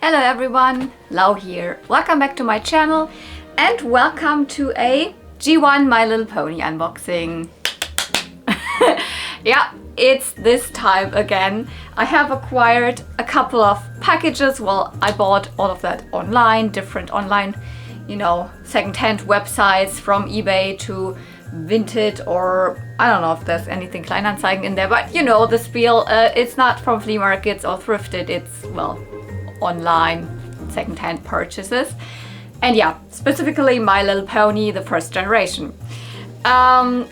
Hello everyone, Lau here. Welcome back to my channel and welcome to a G1 My Little Pony unboxing. Yeah, it's this time again. I have acquired a couple of packages. Well, I bought all of that online, different online, second-hand websites from eBay to Vinted, or I don't know if there's anything Kleinanzeigen in there, but the spiel. It's not from flea markets or thrifted, it's, well, online second-hand purchases. And yeah, specifically My Little Pony, the first generation,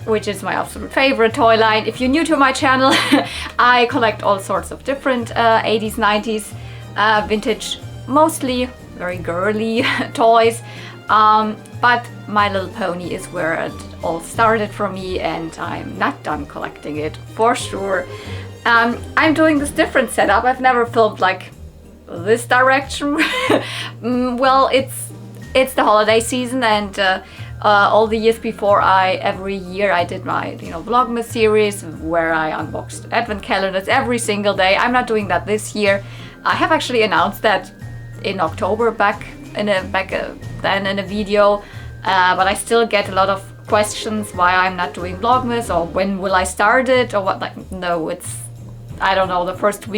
which is my absolute favorite toy line. If you're new to my channel, I collect all sorts of different 80s, 90s, vintage, mostly very girly toys. But My Little Pony is where it all started for me, and I'm not done collecting it for sure. I'm doing this different setup. I've never filmed like this direction. Well, it's the holiday season, and all the years before, every year I did my Vlogmas series where I unboxed advent calendars every single day. I'm not doing that this year. I have actually announced that in October back then in a video, but I still get a lot of questions why I'm not doing Vlogmas, or when will I start it, or what. Like, no, it's, I don't know, the first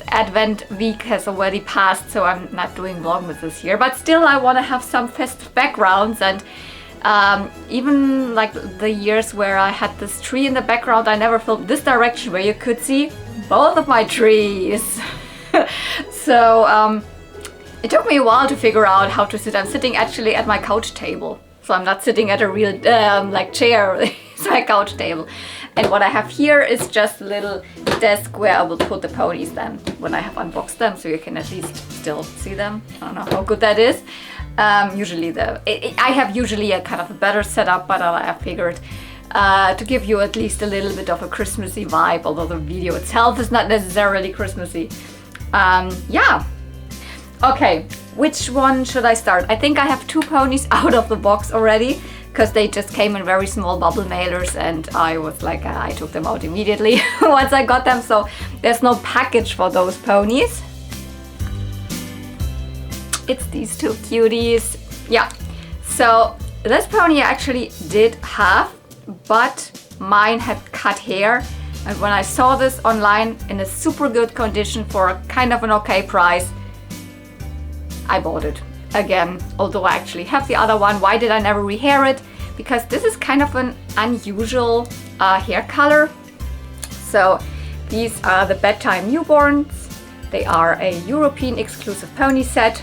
Advent week has already passed, so I'm not doing Vlogmas this year. But still, I want to have some festive backgrounds, and even like the years where I had this tree in the background, I never filmed this direction where you could see both of my trees. So it took me a while to figure out how to sit. I'm sitting actually at my couch table, so I'm not sitting at a real chair. It's my couch table. And what I have here is just a little desk where I will put the ponies then when I have unboxed them, so you can at least still see them. I don't know how good that is. I have usually a kind of a better setup, but I figured to give you at least a little bit of a Christmassy vibe, although the video itself is not necessarily Christmassy. Yeah. Okay, which one should I start? I think I have two ponies out of the box already, because they just came in very small bubble mailers, and I was like, I took them out immediately once I got them, so there's no package for those ponies. It's these two cuties. Yeah, so this pony I actually did have, but mine had cut hair, and when I saw this online in a super good condition for a kind of an okay price, I bought it again, although I actually have the other one. Why did I never rehair it? Because this is kind of an unusual hair color. So these are the bedtime newborns. They are a European exclusive pony set.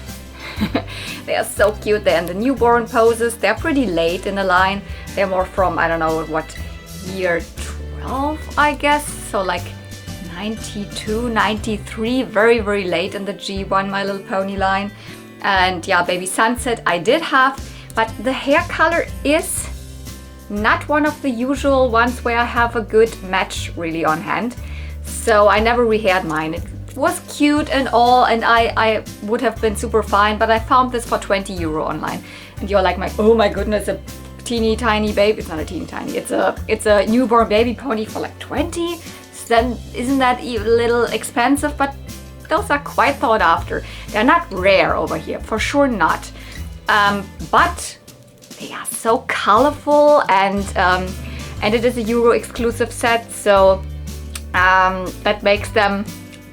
They are so cute. They're in the newborn poses. They're pretty late in the line. They're more from, I don't know what, year 12, I guess. So like 92, 93, very, very late in the G1 My Little Pony line. And yeah, Baby Sunset I did have, but the hair color is not one of the usual ones where I have a good match really on hand. So I never rehaired mine. It was cute and all, and I would have been super fine, but I found this for 20 euro online. And you're like, oh my goodness, a teeny tiny baby. It's not a teeny tiny, it's a newborn baby pony for like 20. So then isn't that a little expensive? But those are quite thought after. They're not rare over here, for sure not. But they are so colorful, and it is a Euro exclusive set, so that makes them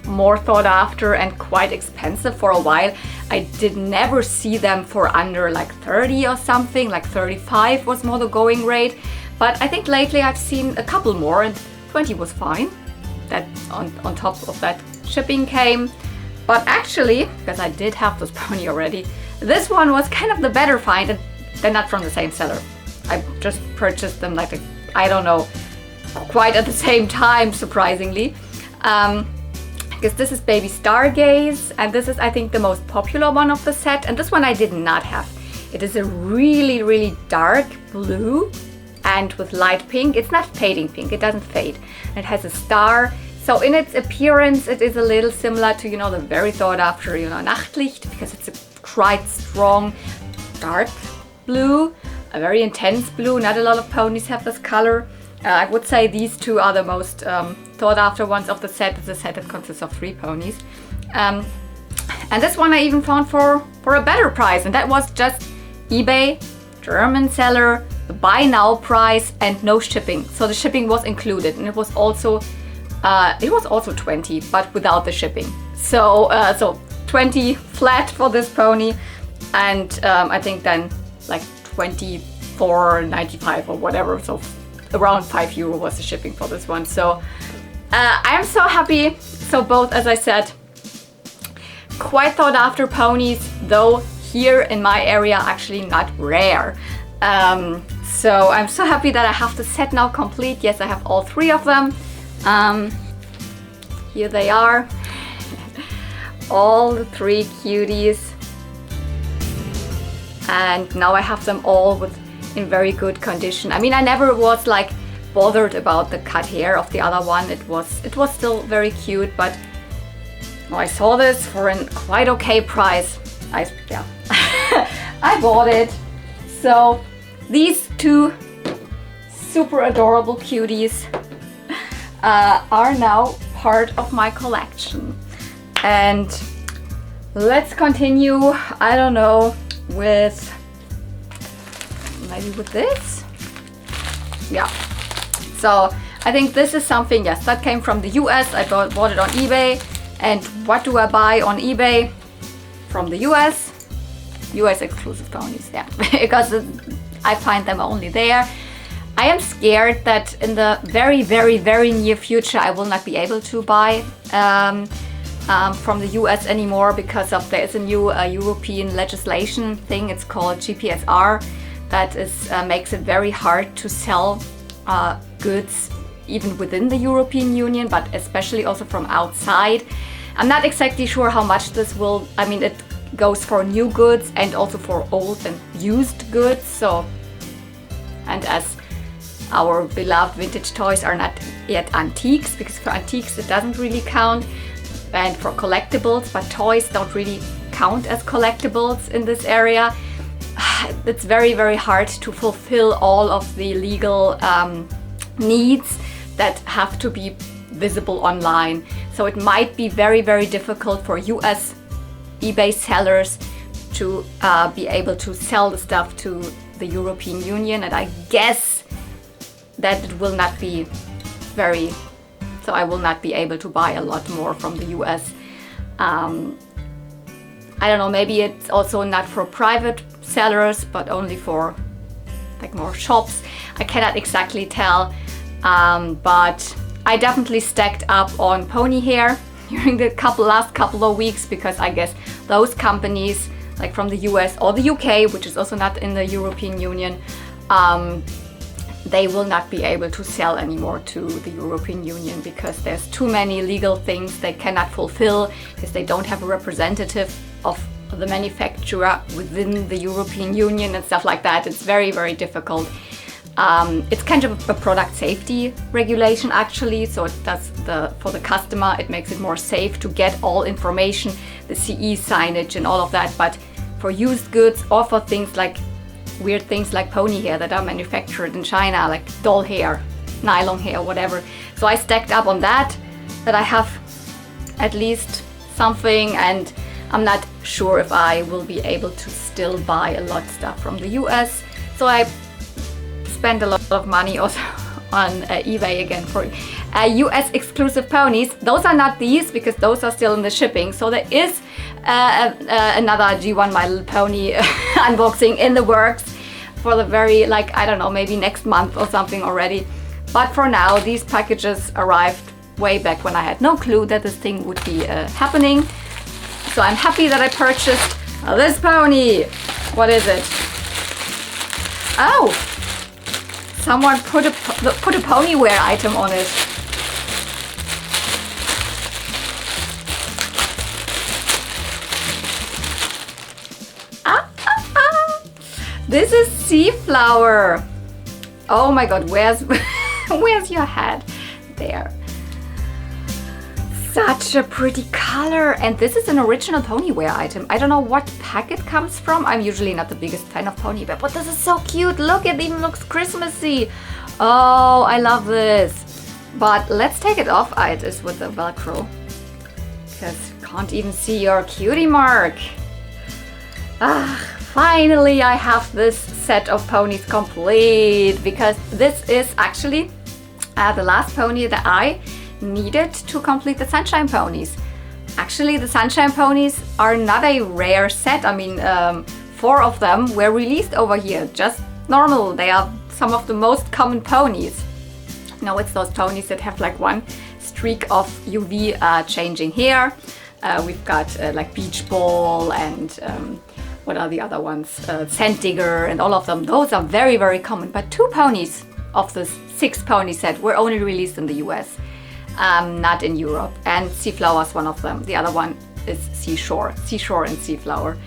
more thought after and quite expensive for a while. I did never see them for under like 30 or something, like 35 was more the going rate. But I think lately I've seen a couple more, and 20 was fine. That on top of that shipping came. But actually, because I did have this pony already, this one was kind of the better find, and they're not from the same seller. I just purchased them like, I don't know, quite at the same time, surprisingly. Because this is Baby Stargaze, and this is, I think, the most popular one of the set, and this one I did not have. It is a really, really dark blue and with light pink. It's not fading pink, it doesn't fade. And it has a star. So in its appearance, it is a little similar to, the very thought after, Nachtlicht, because it's a quite strong dark blue, a very intense blue. Not a lot of ponies have this color. I would say these two are the most thought after ones of the set. It's a set that consists of 3 ponies. And this one I even found for a better price, and that was just eBay, German seller, the buy now price and no shipping. So the shipping was included, and it was also 20, but without the shipping. So 20 flat for this pony, and I think then like 24.95 or whatever. So around €5 was the shipping for this one. So I'm so happy. So both, as I said, quite sought after ponies, though here in my area actually not rare. So I'm so happy that I have the set now complete. Yes, I have all 3 of them. Here they are. All the 3 cuties. And now I have them all in very good condition. I mean, I never was like bothered about the cut hair of the other one. It was still very cute, but I saw this for a quite okay price. I bought it. So these 2 super adorable cuties are now part of my collection. And let's continue, I don't know, maybe with this? Yeah. So I think this is something, yes, that came from the US. I bought it on eBay. And what do I buy on eBay from the US? US exclusive ponies, yeah, because I find them only there. I am scared that in the very, very, very near future I will not be able to buy from the US anymore, because there is a new European legislation thing. It's called GPSR, that makes it very hard to sell goods even within the European Union, but especially also from outside. I'm not exactly sure how much this will, I mean, it goes for new goods and also for old and used goods. So, and as our beloved vintage toys are not yet antiques, because for antiques it doesn't really count, and for collectibles, but toys don't really count as collectibles in this area. It's very, very hard to fulfill all of the legal needs that have to be visible online. So it might be very, very difficult for US eBay sellers to be able to sell the stuff to the European Union, and I guess that it will not be so I will not be able to buy a lot more from the US. I don't know, maybe it's also not for private sellers, but only for like more shops. I cannot exactly tell, but I definitely stacked up on pony hair during the last couple of weeks, because I guess those companies like from the US or the UK, which is also not in the European Union, they will not be able to sell anymore to the European Union, because there's too many legal things they cannot fulfill, because they don't have a representative of the manufacturer within the European Union and stuff like that. It's very, very difficult. It's kind of a product safety regulation actually, so it does for the customer, it makes it more safe to get all information, the CE signage and all of that. But for used goods or for things like weird things like pony hair that are manufactured in China, like doll hair, nylon hair, whatever. So I stacked up on that I have at least something, and I'm not sure if I will be able to still buy a lot of stuff from the US. So I spent a lot of money also on eBay again for US exclusive ponies. Those are not these, because those are still in the shipping. So there is another G1 My Little Pony unboxing in the works for the very, like, I don't know, maybe next month or something already. But for now, these packages arrived way back when I had no clue that this thing would be happening. So I'm happy that I purchased this pony. What is it? Oh! Someone put a pony wear item on it. This is Seaflower. Oh my god, where's your head? There. Such a pretty color, and this is an original pony wear item. I don't know what pack it comes from. I'm usually not the biggest fan of pony wear, but this is so cute. Look, it even looks Christmassy. Oh, I love this. But let's take it off. It is with the Velcro. because can't even see your cutie mark. Finally I have this set of ponies complete, because this is actually the last pony that I needed to complete the Sunshine Ponies. Actually, the Sunshine Ponies are not a rare set. I mean, 4 of them were released over here, just normal. They are some of the most common ponies. Now it's those ponies that have like one streak of UV changing hair. We've got like Beach Ball and what are the other ones? Sand Digger and all of them. Those are very, very common. But 2 ponies of this 6 pony set were only released in the US, not in Europe. And Seaflower is one of them. The other one is Seashore and Seaflower.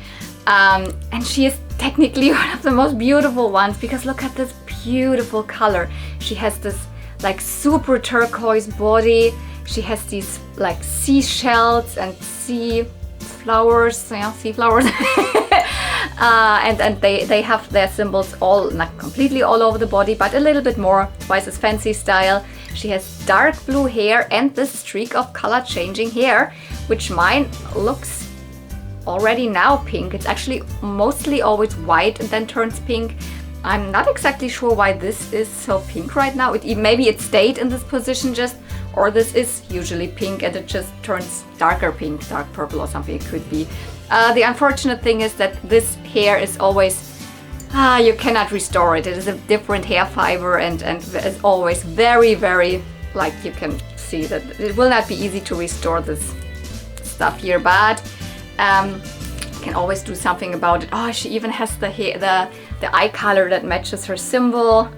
And she is technically one of the most beautiful ones, because look at this beautiful color. She has this like super turquoise body. She has these like seashells and sea flowers, yeah, sea flowers. And they have their symbols all, not completely all over the body, but a little bit more, twice as fancy style. She has dark blue hair and this streak of color changing hair, which mine looks already now pink. It's actually mostly always white and then turns pink. I'm not exactly sure why this is so pink right now. Maybe it stayed in this position just, or this is usually pink and it just turns darker pink, dark purple or something it could be. The unfortunate thing is that this hair is always, you cannot restore it. It is a different hair fiber and is always very, very, like you can see that it will not be easy to restore this stuff here, but can always do something about it. Oh, she even has the hair, the eye color that matches her symbol.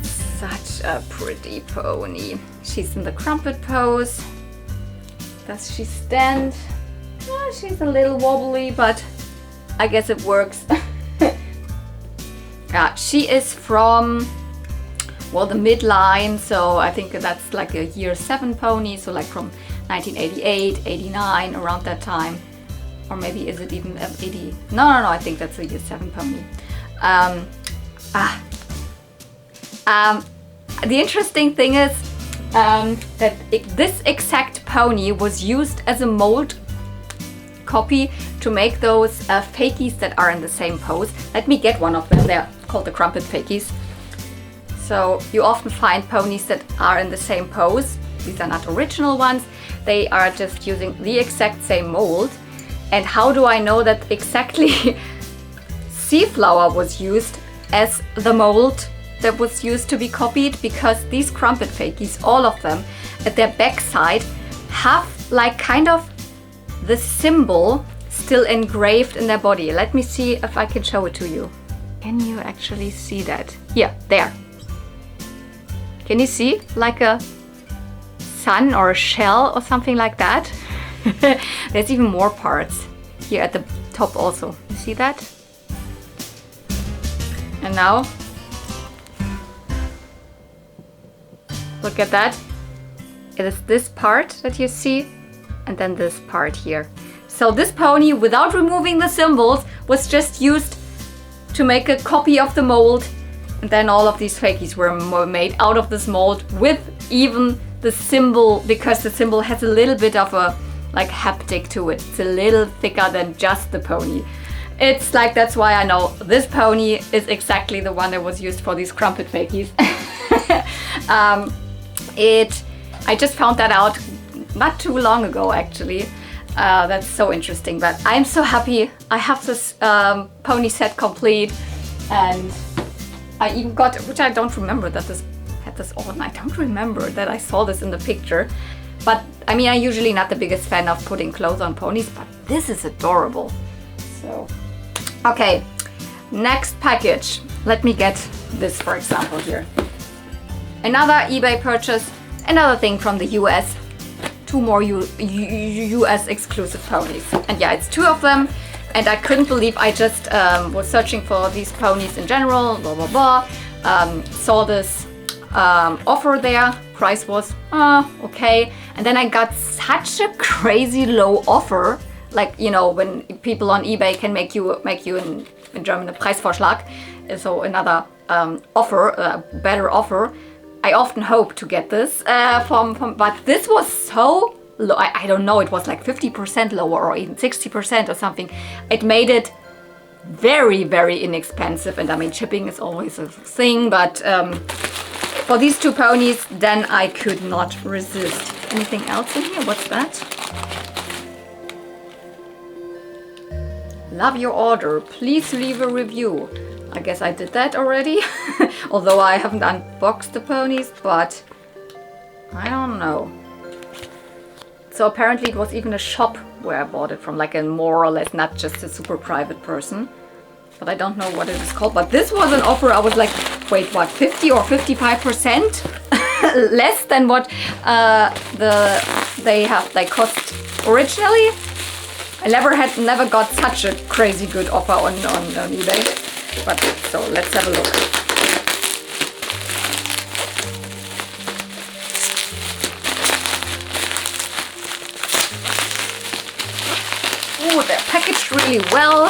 Such a pretty pony. She's in the crumpet pose. Does she stand? Oh, she's a little wobbly, but I guess it works. She is from, well, the midline, so I think that's like a year 7 pony, so like from 1988, 89, around that time. Or maybe is it even 80? No, I think that's a year 7 pony. The interesting thing is that this exact pony was used as a mold copy to make those fakies that are in the same pose. Let me get one of them. They're called the crumpet fakies. So you often find ponies that are in the same pose. These are not original ones. They are just using the exact same mold. And how do I know that exactly Seaflower was used as the mold that was used to be copied? Because these crumpet fakies, all of them, at their backside have like kind of the symbol still engraved in their body. Let me see if I can show it to you. Can you actually see that? Here, there. Can you see like a sun or a shell or something like that? There's even more parts here at the top also. You see that? And now, look at that. It is this part that you see, and then this part here. So this pony, without removing the symbols, was just used to make a copy of the mold. And then all of these fakies were made out of this mold with even the symbol, because the symbol has a little bit of a like haptic to it. It's a little thicker than just the pony. It's like, that's why I know this pony is exactly the one that was used for these crumpet fakies. I just found that out not too long ago actually. That's so interesting, but I'm so happy I have this pony set complete, and I even got, which I don't remember that this had this on. I don't remember that I saw this in the picture. But I mean, I'm usually not the biggest fan of putting clothes on ponies, but this is adorable. So, okay, next package. Let me get this, for example, here. Another eBay purchase, another thing from the US. 2 more US exclusive ponies. And yeah, it's 2 of them. And I couldn't believe, I just was searching for these ponies in general, blah, blah, blah. Saw this offer there. Price was okay, and then I got such a crazy low offer, like, you know, when people on eBay can make you in German a Preisvorschlag, so another offer, a better offer. I often hope to get this from, but this was so low. I don't know, it was like 50% lower or even 60% or something. It made it very, very inexpensive. And I mean, shipping is always a thing, but for these two ponies, then I could not resist. Anything else in here? What's that? Love your order. Please leave a review. I guess I did that already. Although I haven't unboxed the ponies, but I don't know. So apparently it was even a shop where I bought it from, like a more or less, not just a super private person. But I don't know what it is called. But this was an offer. I was like, wait, what, 50 or 55% less than what they cost originally? I never got such a crazy good offer on eBay. But so let's have a look. Oh, they're packaged really well.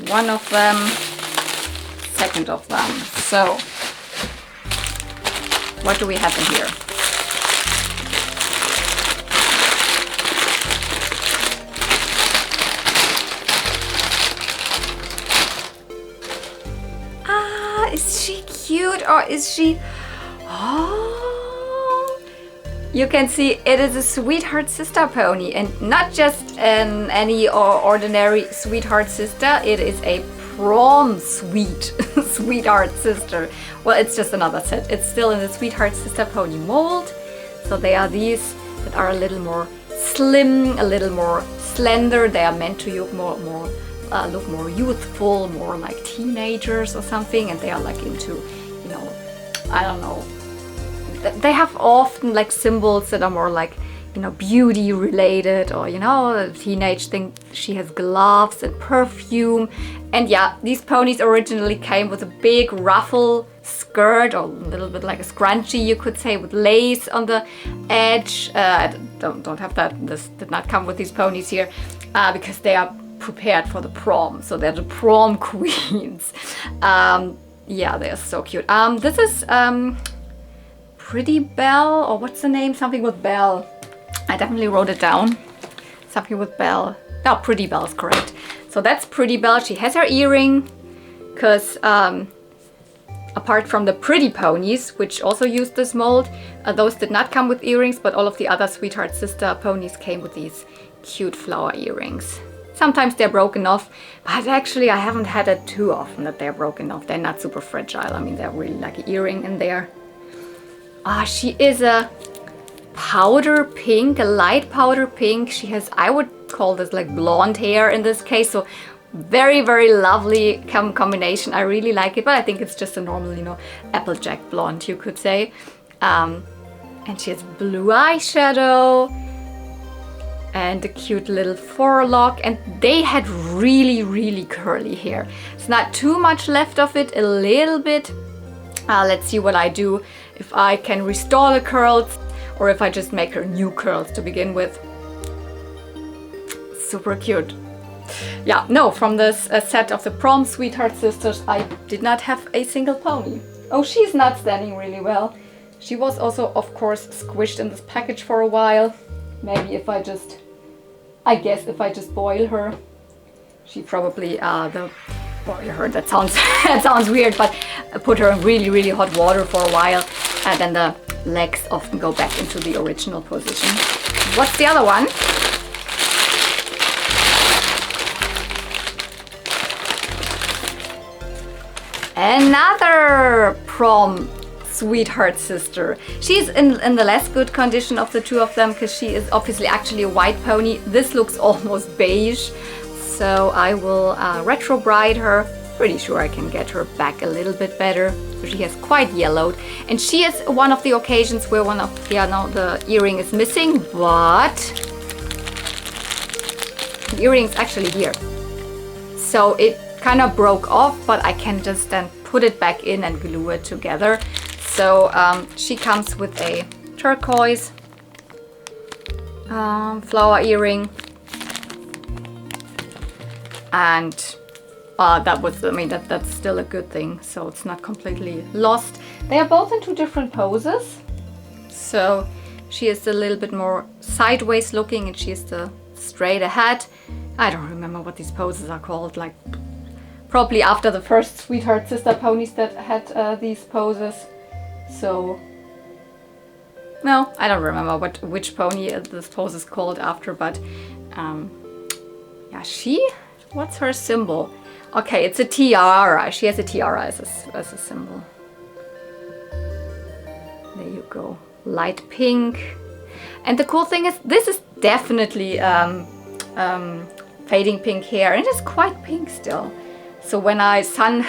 One of them, second of them. So, what do we have in here? Ah, is she cute or is she... Oh, you can see it is a sweetheart sister pony, and not just any ordinary sweetheart sister. It is a prom sweetheart sister. Well, it's just another set. It's still in the sweetheart sister pony mold. So they are these that are a little more slim, a little more slender. They are meant to look more youthful, more like teenagers or something, and they are like into, you know, I don't know. They have often like symbols that are more like, you know, beauty related, or, you know, a teenage thing. She has gloves and perfume. And yeah, these ponies originally came with a big ruffle skirt, or a little bit like a scrunchie, you could say, with lace on the edge. I don't have that. This did not come with these ponies here because they are prepared for the prom. So they're the prom queens. Yeah, they are so cute. This is Pretty Belle, or what's the name? Something with Belle. I definitely wrote it down. Something with Belle. No, Pretty Belle is correct. So that's Pretty Belle. She has her earring, because apart from the Pretty Ponies, which also used this mold, those did not come with earrings, but all of the other sweetheart sister ponies came with these cute flower earrings. Sometimes they're broken off, but actually I haven't had it too often that they're broken off. They're not super fragile. I mean, they're really like an earring in there. Ah, she is a powder pink, a light powder pink. She has, I would call this like blonde hair in this case. So very, very lovely combination. I really like it, but I think it's just a normal, you know, Applejack blonde, you could say. And she has blue eyeshadow and a cute little forelock, and they had really, really curly hair. It's not too much left of it, a little bit. Let's see what I do, if I can restore the curls or if I just make her new curls to begin with. Super cute. Yeah, no, from this set of the prom sweetheart sisters, I did not have a single pony. Oh, she's not standing really well. She was also, of course, squished in this package for a while. Maybe if I just, I guess if I just boil her, she probably, boil her, that sounds, that sounds weird, but put her in really, really hot water for a while, and then the legs often go back into the original position. What's the other one? Another prom sweetheart sister. She's in the less good condition of the two of them, because she is obviously actually a white pony. This looks almost beige, so I will retro bride her. Pretty sure I can get her back a little bit better. She has quite yellowed, and she is one of the occasions where one of the earring is missing, but the earring is actually here. So it kind of broke off, but I can just then put it back in and glue it together. So she comes with a turquoise flower earring, and that was, I mean, that's still a good thing, so it's not completely lost. They are both in two different poses, So she is a little bit more sideways looking and she is the straight ahead. I don't remember what these poses are called, like probably after the first Sweetheart Sister ponies that had these poses. So no, I don't remember which pony this pose is called after, but yeah, what's her symbol? Okay, it's a tiara. She has a tiara as a symbol. There you go. Light pink. And the cool thing is, this is definitely fading pink hair, and it's quite pink still. So when I sun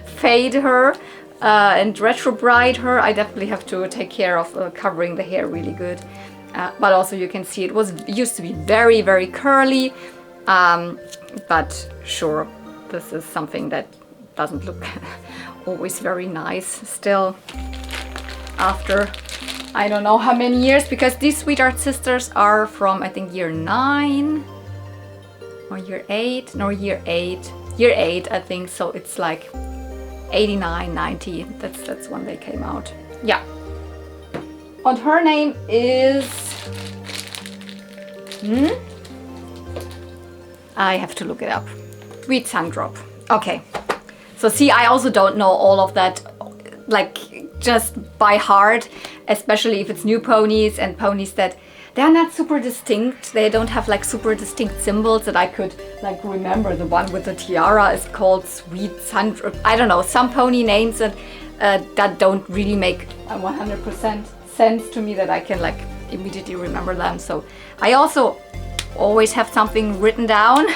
fade her and retro bride her, I definitely have to take care of covering the hair really good. But also you can see it used to be very, very curly. But sure, this is something that doesn't look always very nice still after I don't know how many years, because these Sweetheart Sisters are from I think year 9 or year 8. No, year 8 I think, so it's like 89, 90, that's when they came out. Yeah. And her name is I have to look it up. Sweet Sundrop. Okay. So see, I also don't know all of that like just by heart, especially if it's new ponies and ponies that they're not super distinct. They don't have like super distinct symbols that I could like remember. The one with the tiara is called Sweet Sundrop. I don't know, some pony names that don't really make 100% sense to me that I can like immediately remember them. So I also always have something written down.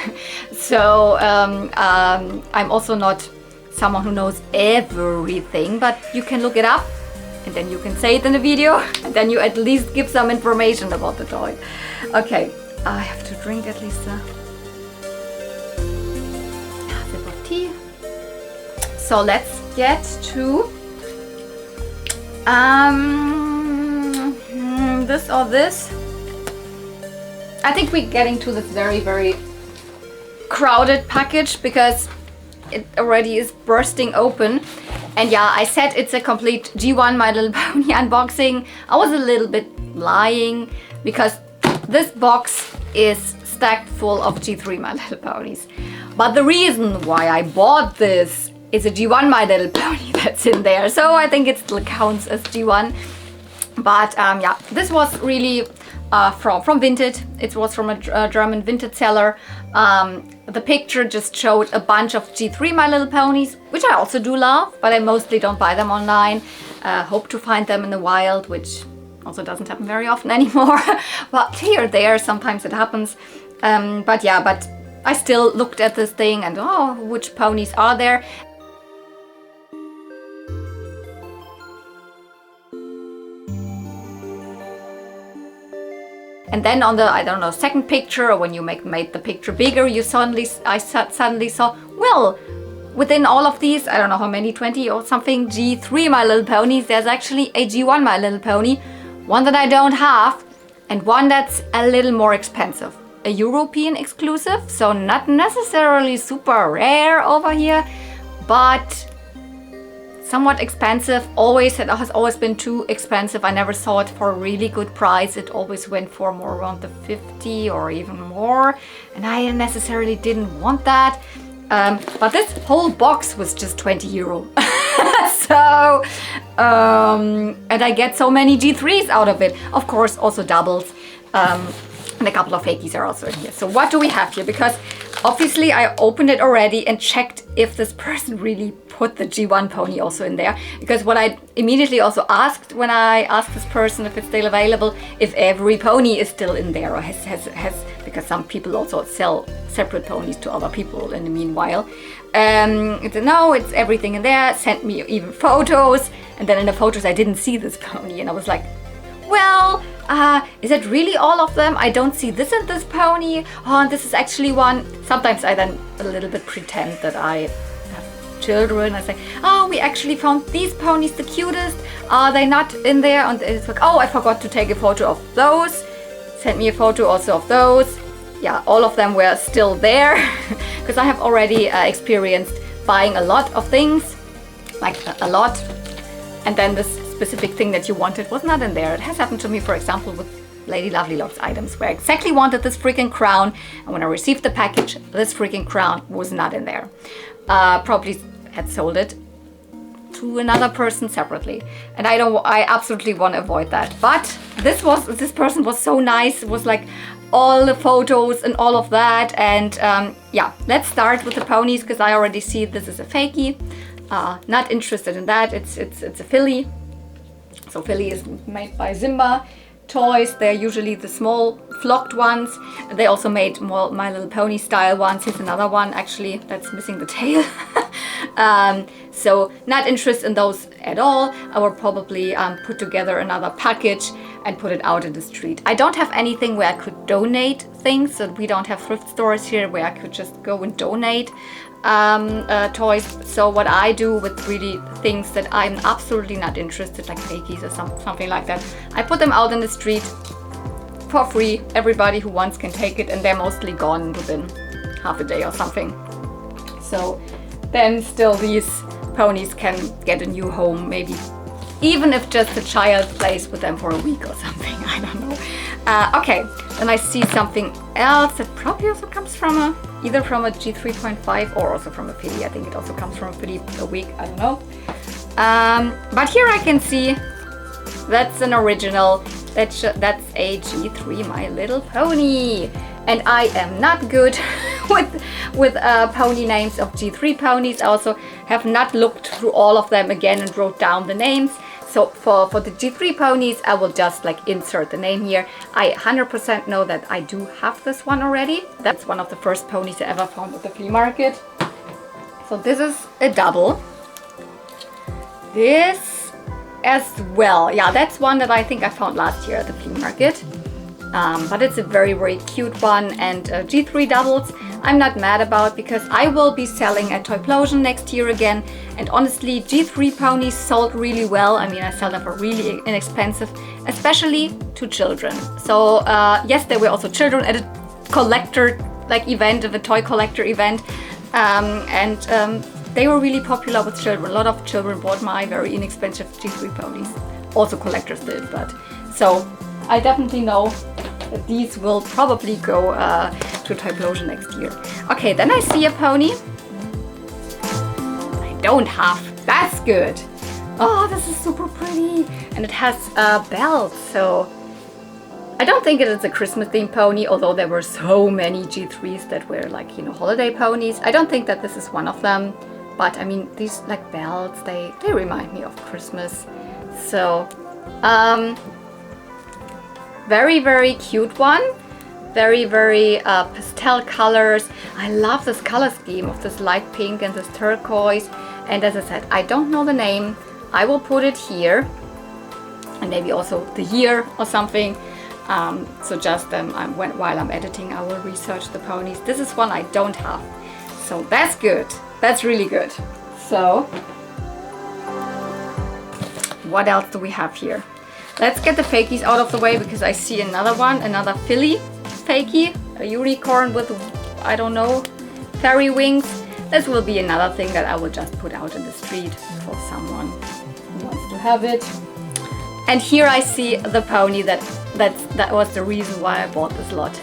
So I'm also not someone who knows everything, but you can look it up and then you can say it in a video and then you at least give some information about the toy. Okay, I have to drink at least a sip of tea. So let's get to this or this. I think we're getting to this very, very crowded package because it already is bursting open. And yeah, I said it's a complete G1 My Little Pony unboxing. I was a little bit lying because this box is stacked full of G3 My Little Ponies. But the reason why I bought this is a G1 My Little Pony that's in there. So I think it still counts as G1. But yeah, this was really from Vinted. It was from a German Vinted seller. The picture just showed a bunch of G3 My Little Ponies, which I also do love, but I mostly don't buy them online. Hope to find them in the wild, which also doesn't happen very often anymore. But here or there, sometimes it happens. But yeah, but I still looked at this thing and oh, which ponies are there? And then on the, I don't know, second picture, or when you made the picture bigger, I suddenly saw, well, within all of these, I don't know how many, 20 or something, G3 My Little Ponies, there's actually a G1 My Little Pony, one that I don't have, and one that's a little more expensive. A European exclusive, so not necessarily super rare over here, but somewhat expensive. It has always been too expensive. I never saw it for a really good price. It always went for more around the 50 or even more, and I necessarily didn't want that. But this whole box was just 20 euro. So, and I get so many G3s out of it. Of course, also doubles. And a couple of fakies are also in here. So what do we have here? Because obviously I opened it already and checked if this person really put the G1 pony also in there. Because what I immediately also asked when I asked this person if it's still available, if every pony is still in there or has because some people also sell separate ponies to other people in the meanwhile. It said, no, it's everything in there. Sent me even photos. And then in the photos I didn't see this pony and I was like, well, is it really all of them? I don't see this and this pony. Oh, and this is actually one. Sometimes I then a little bit pretend that I have children. I say, oh, we actually found these ponies the cutest. Are they not in there? And it's like, oh, I forgot to take a photo of those. Sent me a photo also of those. Yeah, all of them were still there because I have already experienced buying a lot of things, like a lot. And then this specific thing that you wanted was not in there. It has happened to me, for example, with Lady Lovely Loves items, where I exactly wanted this freaking crown, and when I received the package, this freaking crown was not in there. Probably had sold it to another person separately, and I absolutely want to avoid that. But this person was so nice. It was like all the photos and all of that, and yeah, let's start with the ponies, because I already see this is a fakie. Not interested in that. It's a filly. So filly is made by Simba Toys. They're usually the small flocked ones. They also made more My Little Pony style ones. Here's another one actually that's missing the tail. So not interested in those at all. I will probably put together another package and put it out in the street. I don't have anything where I could donate things. So we don't have thrift stores here where I could just go and donate toys. So what I do with really things that I'm absolutely not interested, like fakies or something like that, I put them out in the street for free. Everybody who wants can take it, and they're mostly gone within half a day or something. So then still these ponies can get a new home, maybe even if just a child plays with them for a week or something. I don't know. Okay, then I see something else that probably also comes from either from a G3.5 or also from a filly. I think it also comes from a filly a week. I don't know. But here I can see that's an original. That's a G3 My Little Pony, and I am not good with pony names of G3 ponies. I also have not looked through all of them again and wrote down the names. So for the G3 ponies, I will just like insert the name here. I 100% know that I do have this one already. That's one of the first ponies I ever found at the flea market. So this is a double. This as well. Yeah, that's one that I think I found last year at the flea market. But it's a very, very cute one, and G3 doubles I'm not mad about, because I will be selling at Toyplosion next year again, and honestly G3 ponies sold really well. I mean, I sell them for really inexpensive, especially to children. So yes, there were also children at a collector like event, of a toy collector event, and they were really popular with children. A lot of children bought my very inexpensive G3 ponies. Also collectors did, but so I definitely know that these will probably go to Toyplosion next year. Okay, then I see a pony I don't have. That's good. Oh, this is super pretty, and it has a belt. So I don't think it is a Christmas themed pony, although there were so many G3s that were like, you know, holiday ponies. I don't think that this is one of them, but I mean, these like belts, they remind me of Christmas. So very, very cute one. Very, very pastel colors. I love this color scheme of this light pink and this turquoise. And as I said, I don't know the name. I will put it here, and maybe also the year or something. So just while I'm editing, I will research the ponies. This is one I don't have. So that's good. That's really good. So what else do we have here? Let's get the fakies out of the way, because I see another one, another filly fakie, a unicorn with, I don't know, fairy wings. This will be another thing that I will just put out in the street for someone who wants to have it. And here I see the pony that was the reason why I bought this lot.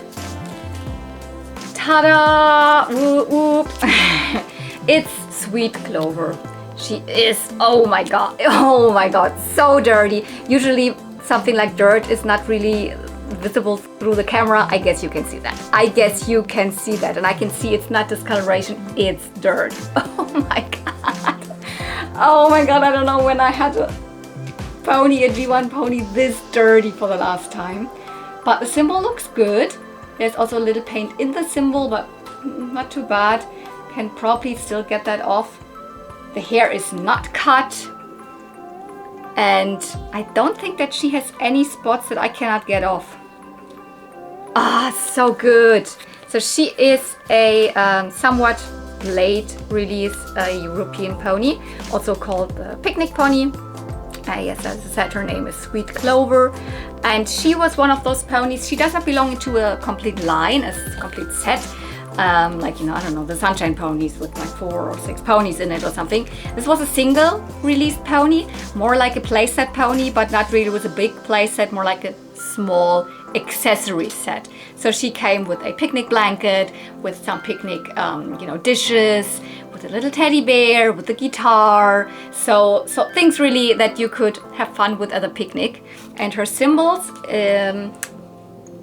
Ta-da! Whoop, whoop. It's Sweet Clover. She is, oh my god, so dirty. Usually something like dirt is not really visible through the camera. I guess you can see that. And I can see it's not discoloration, it's dirt. Oh my god, I don't know when I had a pony, a G1 pony this dirty for the last time. But the symbol looks good. There's also a little paint in the symbol, but not too bad. Can probably still get that off. The hair is not cut, and I don't think that she has any spots that I cannot get off. Ah, so good. So she is a somewhat late release European pony, also called the picnic pony. Yes, as I said, her name is Sweet Clover, and she was one of those ponies. She does not belong to a complete line, a complete set. like, you know, I don't know, the Sunshine Ponies with like 4 or 6 ponies in it or something. This was a single released pony, more like a playset pony, but not really with a big playset, more like a small accessory set. So she came with a picnic blanket, with some picnic, you know, dishes, with a little teddy bear, with a guitar. So things really that you could have fun with at a picnic. And her symbols, I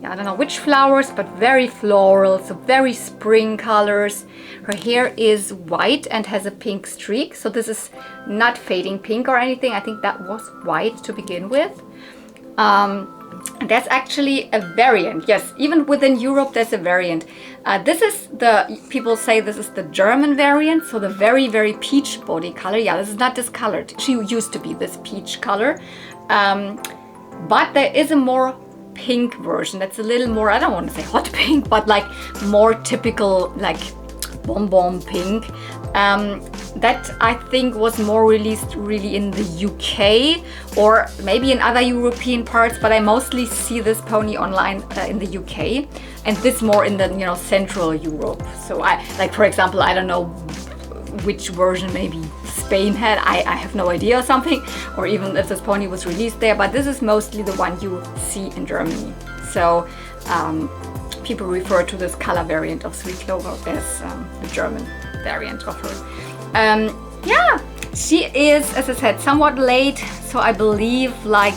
don't know which flowers, but very floral, so very spring colors. Her hair is white and has a pink streak, so this is not fading pink or anything. I think that was white to begin with. That's actually a variant. Yes, even within Europe there's a variant. This is people say this is the German variant, so the very, very peach body color. Yeah, this is not discolored. She used to be this peach color. But there is a more pink version that's a little more, I don't want to say hot pink, but like more typical, like bonbon pink. That I think was more released really in the UK or maybe in other European parts, but I mostly see this pony online in the UK, and this more in the, you know, Central Europe. So I, like, for example, I don't know which version maybe Spain had, I have no idea, or something, or even if this pony was released there, but this is mostly the one you see in Germany. So people refer to this color variant of Sweet Clover as the German variant of her. Yeah, she is, as I said, somewhat late, so I believe like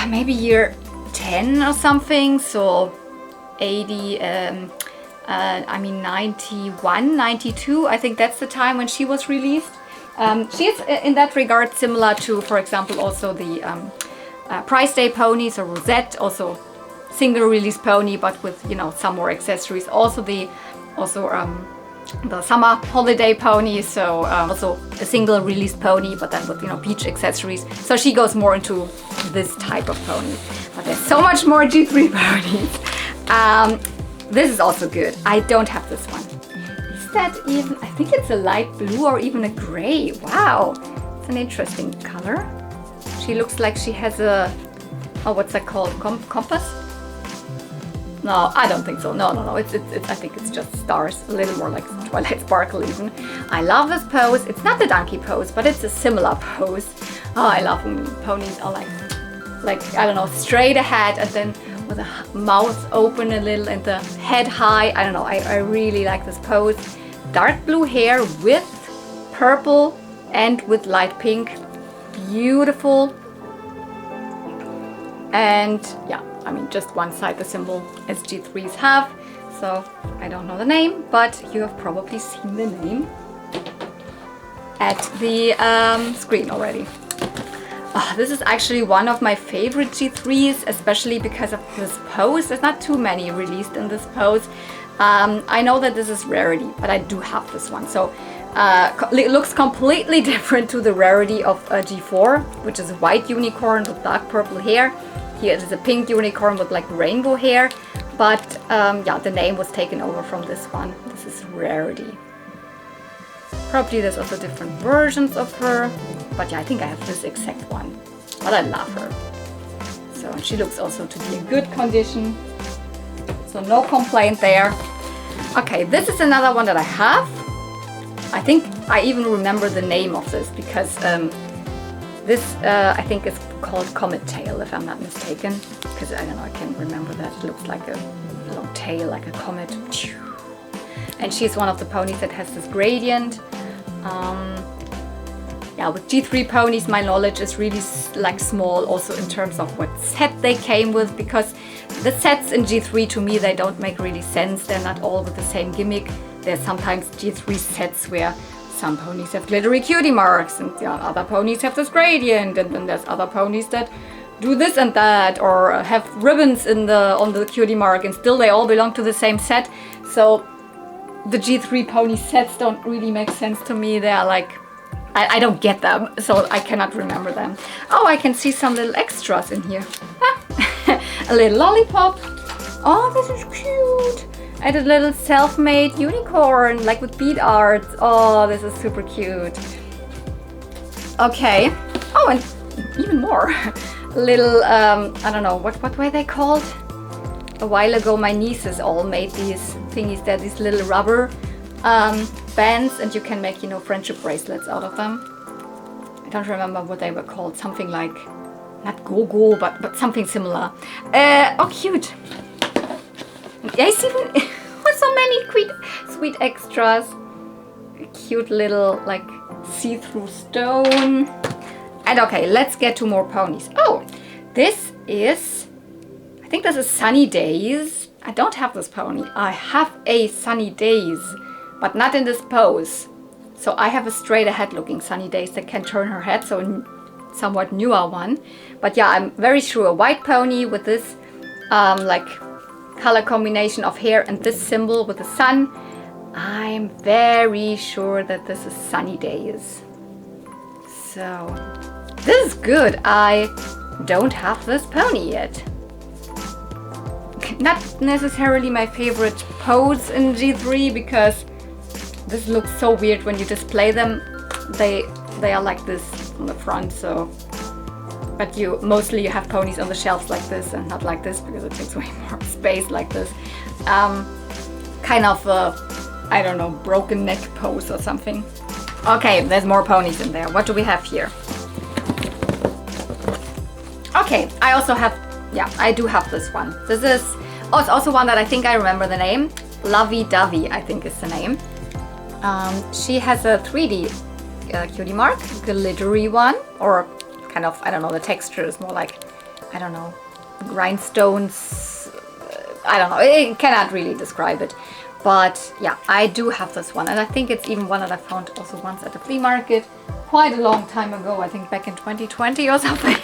maybe year 10 or something, so 80, I mean 91, 92, I think that's the time when she was released. She is in that regard similar to, for example, also the Price Day ponies, or Rosette, also single release pony, but with, you know, some more accessories. Also the summer holiday pony, so also a single release pony, but then with, you know, beach accessories. So she goes more into this type of pony. But there's so much more G3 ponies. This is also good. I don't have this one. Is that even, I think it's a light blue or even a gray. Wow, it's an interesting color. She looks like she has a, oh, what's that called? Compass? No, I don't think so. No. It's I think it's just stars. A little more like Twilight Sparkle even. I love this pose. It's not the donkey pose, but it's a similar pose. Oh, I love when ponies are like I don't know, straight ahead and then with the mouth open a little and the head high. I don't know. I really like this pose. Dark blue hair with purple and with light pink. Beautiful. And yeah, I mean, just one side the symbol as G3s have, so I don't know the name, but you have probably seen the name at the screen already. Oh, this is actually one of my favorite G3s, especially because of this pose. There's not too many released in this pose. I know that this is rarity, but I do have this one. So it looks completely different to the rarity of G4, which is a white unicorn with dark purple hair. Here it is a pink unicorn with like rainbow hair, but yeah, the name was taken over from this one. This is rarity. Probably there's also different versions of her, but yeah, I think I have this exact one. But I love her. So she looks also to be in good condition. So no complaint there. Okay, this is another one that I have. I think I even remember the name of this because this I think is called Comet Tail, if I'm not mistaken, because I don't know, I can't remember that. It looks like a long tail, like a comet. And she's one of the ponies that has this gradient. Yeah, with G3 ponies, my knowledge is really like small, also in terms of what set they came with, because the sets in G3 to me, they don't make really sense. They're not all with the same gimmick. There's sometimes G3 sets where some ponies have glittery cutie marks, and yeah, other ponies have this gradient, and then there's other ponies that do this and that, or have ribbons on the cutie mark, and still they all belong to the same set. So the G3 pony sets don't really make sense to me. They are like, I don't get them, so I cannot remember them. Oh, I can see some little extras in here. A little lollipop. Oh, this is cute. And a little self-made unicorn, like with bead art. Oh, this is super cute. Okay. Oh, and even more. Little, I don't know, what were they called? a while ago my nieces all made these thingies. They're these little rubber bands, and you can make, you know, friendship bracelets out of them. I don't remember what they were called. Something like, not go-go, but something similar. Oh, cute. Yes, even with so many sweet extras. A cute little, like, see-through stone. And okay, let's get to more ponies. Oh, this is, I think this is Sunny Days. I don't have this pony. I have a Sunny Days, but not in this pose. So I have a straight ahead looking Sunny Days that can turn her head, so a somewhat newer one. But yeah, I'm very sure a white pony with this like color combination of hair and this symbol with the sun. I'm very sure that this is Sunny Days. So this is good. I don't have this pony yet. Not necessarily my favorite pose in G3 because this looks so weird when you display them. They are like this on the front, so. But mostly you have ponies on the shelves like this and not like this because it takes way more space like this. Kind of a, I don't know, broken neck pose or something. Okay, there's more ponies in there. What do we have here? Okay, I also have, yeah, I do have this one. This is, oh, it's also one that I think I remember the name. Lovey Dovey, I think is the name. She has a 3D cutie mark, glittery one, or kind of, I don't know, the texture is more like, I don't know, rhinestones. I don't know, I cannot really describe it. But yeah, I do have this one, and I think it's even one that I found also once at the flea market quite a long time ago, I think back in 2020 or something.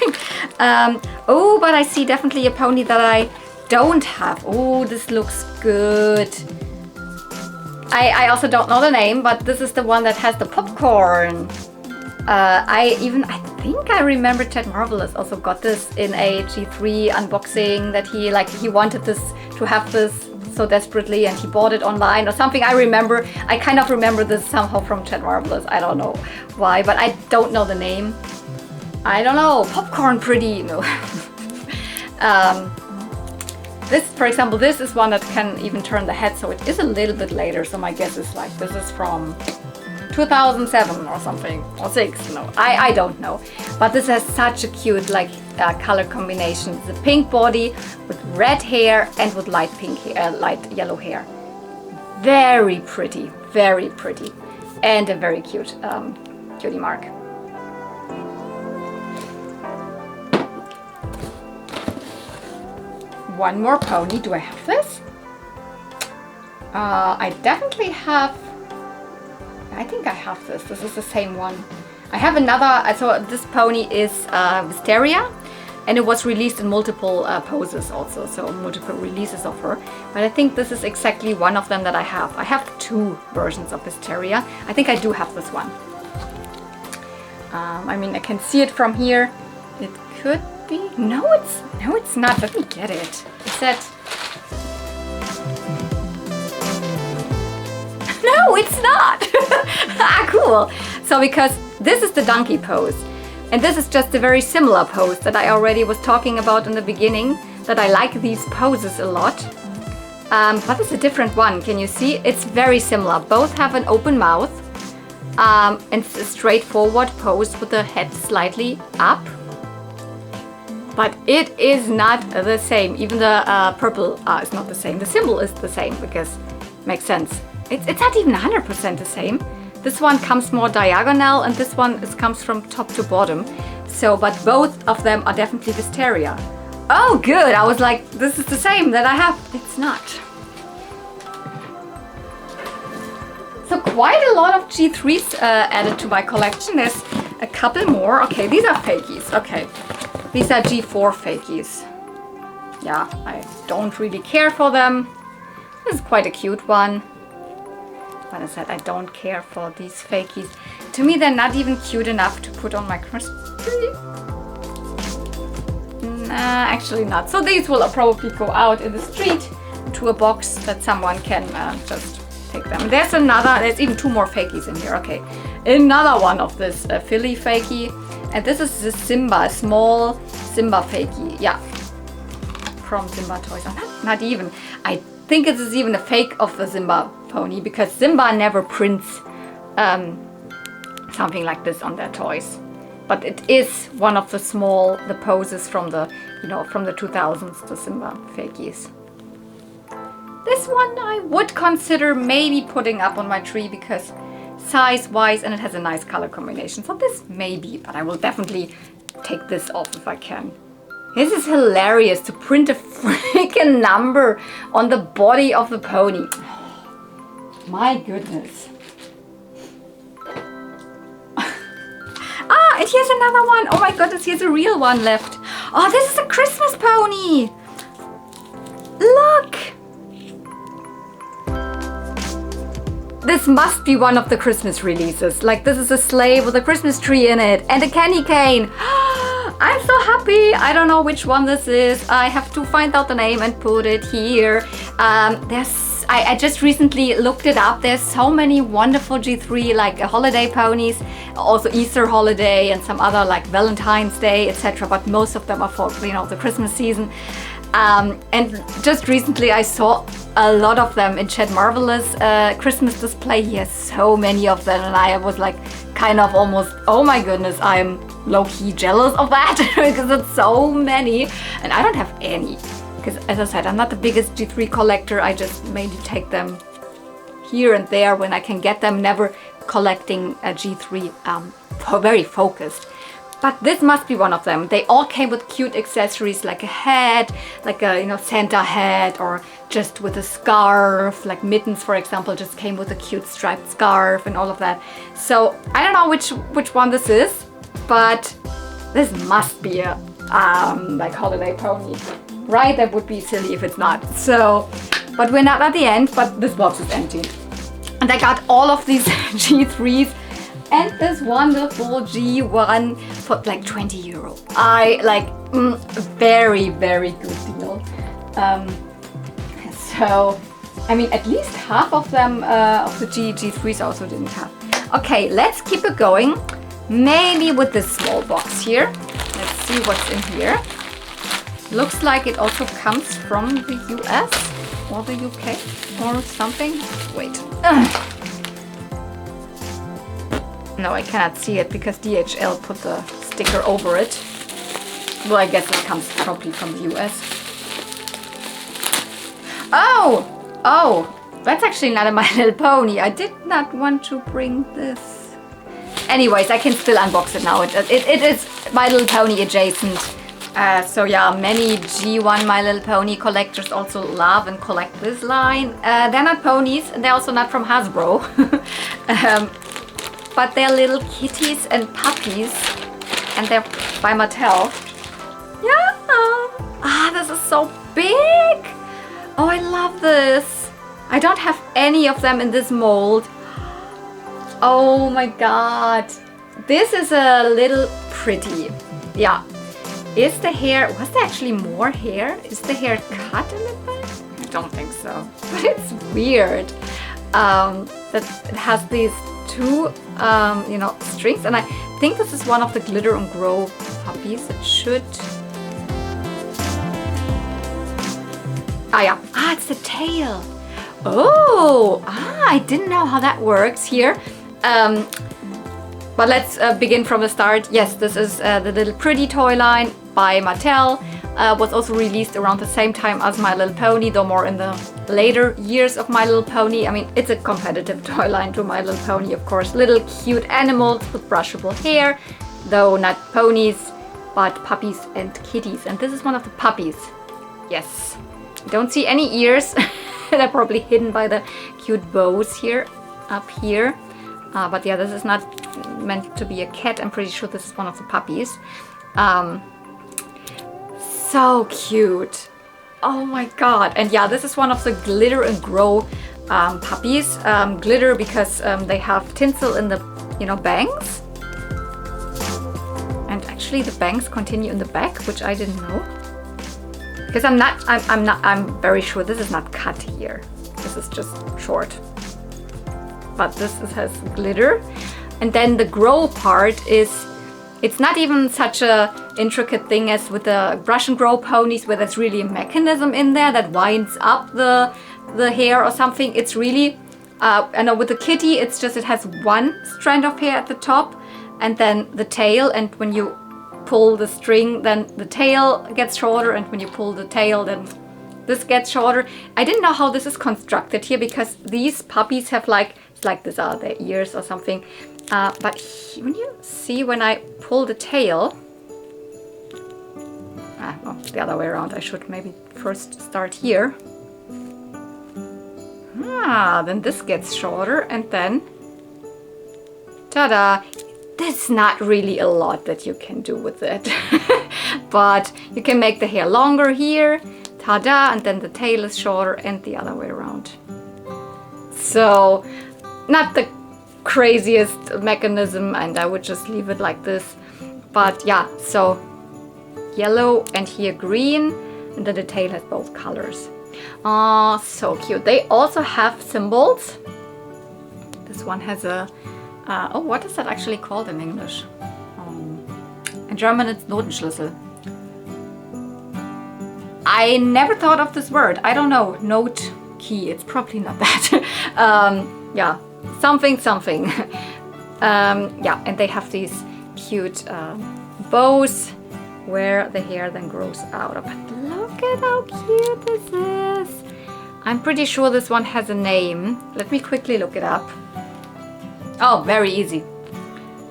Oh, but I see definitely a pony that I don't have. Oh, this looks good. I also don't know the name, but this is the one that has the popcorn. I think I remember Chad Marvelous also got this in a G3 unboxing, that he wanted this to have this so desperately and he bought it online or something. I kind of remember this somehow from Chad Marvelous. I don't know why, but I don't know the name. I don't know, popcorn pretty, no. This, for example, this is one that can even turn the head, so it is a little bit later, so my guess is like this is from 2007 or something, or 6, no, I don't know. But this has such a cute like color combination. The pink body with red hair and with light pink hair, light yellow hair. Very pretty, and a very cute cutie mark. One more pony. Do I have this? I definitely have. I think I have this. This is the same one. I have another. So this pony is Wisteria, and it was released in multiple poses also, so multiple releases of her. But I think this is exactly one of them that I have. I have 2 versions of Wisteria. I think I do have this one. I mean, I can see it from here. It could be. No, it's not. Let me get it. Is that? No, it's not. Ah, cool. So because this is the donkey pose, and this is just a very similar pose that I already was talking about in the beginning, that I like these poses a lot. But it's a different one. Can you see? It's very similar. Both have an open mouth, and it's a straightforward pose with the head slightly up. But it is not the same. Even the purple is not the same. The symbol is the same because it makes sense. It's not even 100% the same. This one comes more diagonal and this one comes from top to bottom. So, but both of them are definitely Wisteria. Oh, good. I was like, this is the same that I have. It's not. So quite a lot of G3s added to my collection. There's a couple more. Okay, these are fakies. Okay. These are G4 fakies. Yeah, I don't really care for them. This is quite a cute one. But I said I don't care for these fakies. To me, they're not even cute enough to put on my Christmas tree. Nah, actually not. So these will probably go out in the street to a box that someone can just take them. There's even 2 more fakies in here. Okay, another one of this Philly fakie. And this is the Simba, a small Simba fakie. Yeah. from Simba Toys. Not even. I think it is even a fake of the Simba pony, because Simba never prints something like this on their toys. But it is one of the poses from the, from the 2000s, the Simba fakies. This one I would consider maybe putting up on my tree because size-wise, and it has a nice color combination. So this maybe, but I will definitely take this off if I can. This is hilarious, to print a freaking number on the body of the pony. My goodness. And here's another one. Oh my goodness, here's a real one left. Oh, this is a Christmas pony. Look. This must be one of the Christmas releases. Like, this is a sleigh with a Christmas tree in it and a candy cane. I'm so happy. I don't know which one this is. I have to find out the name and put it here. I just recently looked it up. There's so many wonderful G3 like holiday ponies, also Easter holiday and some other like Valentine's Day, etc. But most of them are for the Christmas season. And just recently I saw a lot of them in Chet Marvelous Christmas display. He has so many of them, and I was like kind of almost, oh my goodness, I'm low-key jealous of that because it's so many, and I don't have any. Because as I said, I'm not the biggest G3 collector. I just mainly take them here and there when I can get them, never collecting a G3 very focused. But this must be one of them. They all came with cute accessories like a hat, like a Santa hat, or just with a scarf, like Mittens for example, just came with a cute striped scarf and all of that. So I don't know which one this is, but this must be a like holiday pony. Right, that would be silly if it's not. So, but we're not at the end, but this box is empty. And I got all of these G3s and this wonderful G1 for like 20 euro. I like, very, very good deal. So, I mean, at least half of them, of the G3s I also didn't have. Okay, let's keep it going. Maybe with this small box here. Let's see what's in here. Looks like it also comes from the US or the UK or something. Wait. No, I cannot see it because DHL put the sticker over it. Well, I guess it comes probably from the US. Oh, that's actually not a My Little Pony. I did not want to bring this. Anyways, I can still unbox it now. It is My Little Pony adjacent. So yeah, many G1 My Little Pony collectors also love and collect this line. They're not ponies, and they're also not from Hasbro. But they're little kitties and puppies, and they're by Mattel. Yeah! This is so big! Oh, I love this! I don't have any of them in this mold. Oh my god! This is a little pretty. Yeah. Is the hair, was there actually more hair? Is the hair cut a little bit? I don't think so, but it's weird. That it has these two, strings, and I think this is one of the Glitter and Grow puppies. It should. It's the tail. Oh, I didn't know how that works here. But let's begin from the start. Yes, this is the Little Pretty toy line by Mattel. Was also released around the same time as My Little Pony, though more in the later years of My Little Pony. I mean, it's a competitive toy line to My Little Pony, of course. Little cute animals with brushable hair, though not ponies, but puppies and kitties. And this is one of the puppies. Yes. Don't see any ears. They're probably hidden by the cute bows here, up here. But yeah, this is not meant to be a cat. I'm pretty sure this is one of the puppies. So cute. Oh my god. And yeah, this is one of the Glitter and Grow puppies. Glitter because they have tinsel in the, bangs. And actually the bangs continue in the back, which I didn't know. Because I'm very sure this is not cut here. This is just short. But this has glitter. And then the grow part is It's not even such a intricate thing as with the brush and grow ponies, where there's really a mechanism in there that winds up the hair or something. It's really, I know with the kitty, it's just, it has one strand of hair at the top and then the tail, and when you pull the string, then the tail gets shorter, and when you pull the tail, then this gets shorter. I didn't know how this is constructed here, because these puppies have like, it's like these are their ears or something. But when you see, when I pull the tail, well, the other way around, I should maybe first start here. Then this gets shorter, and then, ta-da! There's not really a lot that you can do with it. But you can make the hair longer here, ta-da, and then the tail is shorter, and the other way around. So, not the craziest mechanism, and I would just leave it like this. But yeah, so yellow and here green, and then the tail has both colors. Oh, so cute. They also have symbols. This one has a oh, what is that actually called in English? In German it's Notenschlüssel. I never thought of this word. I don't know. Note key. It's probably not that. Yeah, something. Yeah, and they have these cute bows where the hair then grows out of. But look at how cute this is. I'm pretty sure this one has a name. Let me quickly look it up. Oh, very easy.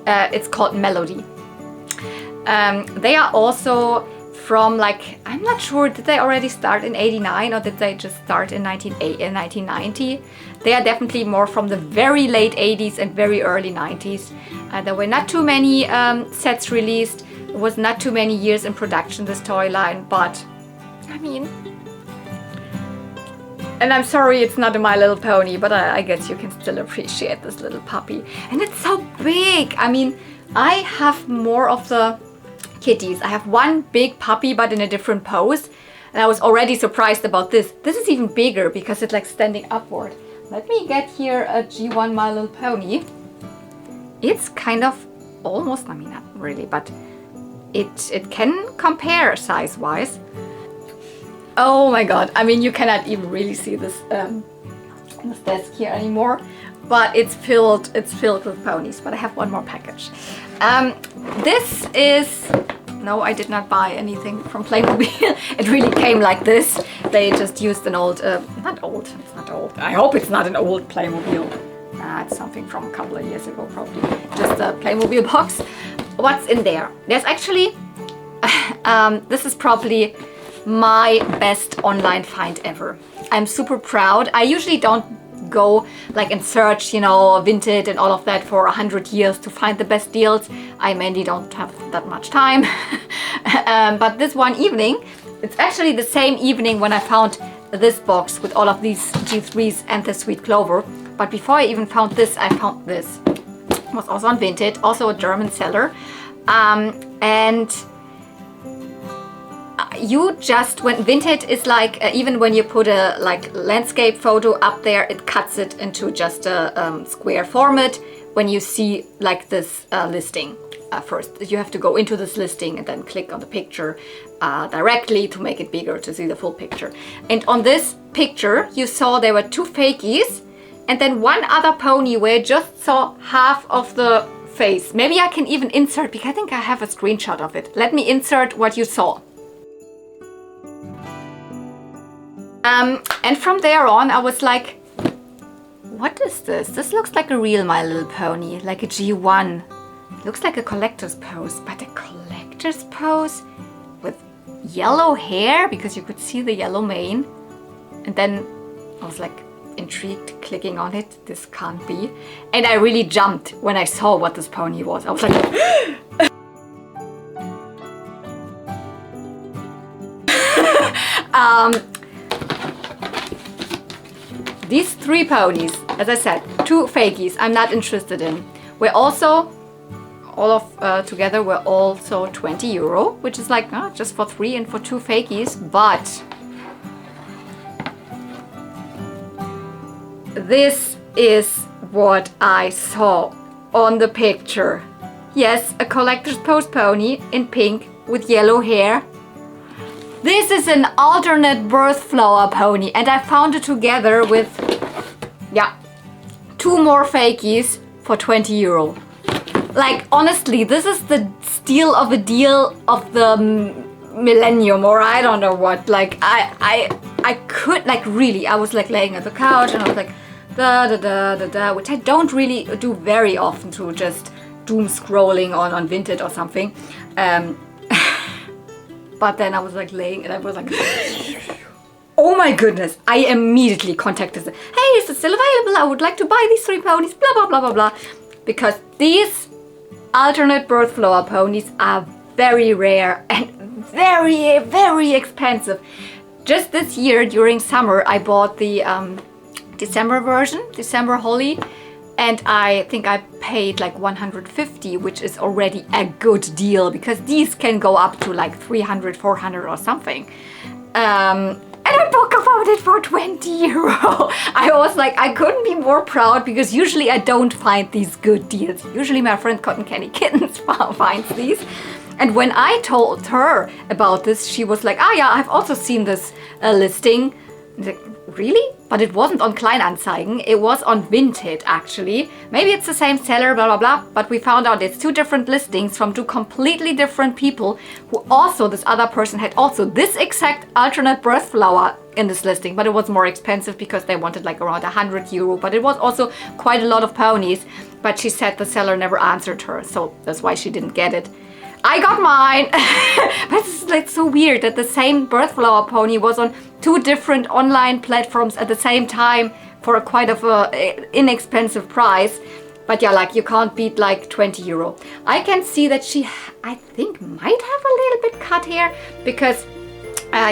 It's called Melody. They are also from, like, I'm not sure, did they already start in 89 or did they just start in 1990? They are definitely more from the very late 80s and very early 90s. There were not too many sets released. It was not too many years in production, this toy line, but I mean, and I'm sorry it's not a My Little Pony, but I guess you can still appreciate this little puppy. And it's so big. I mean, I have more of the kitties. I have one big puppy, but in a different pose. And I was already surprised about this. This is even bigger because it's like standing upward. Let me get here a G1 My Little Pony. It's kind of almost, I mean, not really, but it can compare size-wise. Oh my god, I mean, you cannot even really see this desk here anymore, but it's filled with ponies. But I have one more package. This is, no, I did not buy anything from Playmobil. It really came like this. They just used an old, not old, it's not old. I hope it's not an old Playmobil. It's something from a couple of years ago, probably. Just a Playmobil box. What's in there? There's actually, this is probably my best online find ever. I'm super proud. I usually don't go like and search, you know, Vinted and all of that for 100 years to find the best deals. I mainly don't have that much time. But this one evening, it's actually the same evening when I found this box with all of these G3s and the Sweet Clover. But before I even found this, I found this. It was also on Vinted, also a German seller. And you just, when Vinted is like, even when you put a like landscape photo up there, it cuts it into just a square format. When you see like this listing, first you have to go into this listing and then click on the picture directly to make it bigger to see the full picture. And on this picture you saw there were two fakies and then one other pony where I just saw half of the face. Maybe I can even insert, because I think I have a screenshot of it. Let me insert what you saw. And from there on, I was like, what is this? This looks like a real My Little Pony, like a G1. Looks like a collector's pose, but a collector's pose with yellow hair, because you could see the yellow mane. And then I was like intrigued, clicking on it. This can't be. And I really jumped when I saw what this pony was. I was like, these three ponies, as I said, two fakies I'm not interested in. We're also, all of together, were also 20 euro, which is like just for three and for two fakies. But this is what I saw on the picture. Yes, a collector's post pony in pink with yellow hair. This is an alternate birth flower pony, and I found it together with, yeah, 2 more fakies for 20 euro. Like, honestly, this is the steal of a deal of the millennium, or I don't know what. Like, I could, like, really, I was like laying on the couch and I was like, da da da da da, which I don't really do very often, to just doom scrolling on Vinted or something. But then I was like laying and I was like, oh my goodness. I immediately contacted them. Hey, is it still available? I would like to buy these 3 ponies, blah, blah, blah, blah, blah. Because these alternate birth flower ponies are very rare and very, very expensive. Just this year during summer, I bought the December version, December Holly. And I think I paid like 150, which is already a good deal, because these can go up to like 300, 400 or something. And I booked about it for 20 euro. I was like, I couldn't be more proud, because usually I don't find these good deals. Usually my friend Cotton Candy Kittens finds these. And when I told her about this, she was like, ah yeah, I've also seen this listing. Like, really? But it wasn't on Kleinanzeigen, it was on Vinted actually. Maybe it's the same seller, blah blah blah, but we found out it's 2 different listings from 2 completely different people, who also, this other person had also this exact alternate birth flower in this listing, but it was more expensive because they wanted like around 100 euro, but it was also quite a lot of ponies. But she said the seller never answered her, so that's why she didn't get it. I got mine. But it's like so weird that the same birth flower pony was on 2 different online platforms at the same time for a quite of a inexpensive price. But yeah, like, you can't beat like 20 euro. I can see that she, I think, might have a little bit cut hair, because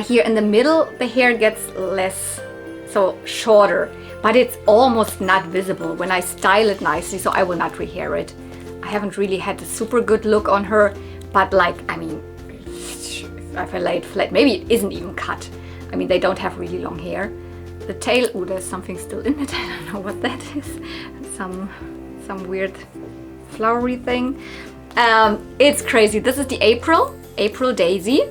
here in the middle the hair gets less, so shorter, but it's almost not visible when I style it nicely, so I will not rehair it. I haven't really had a super good look on her. But like, I mean, if I lay it flat, maybe it isn't even cut. I mean, they don't have really long hair. The tail, oh, there's something still in it. I don't know what that is. Some weird flowery thing. It's crazy. This is the April Daisy.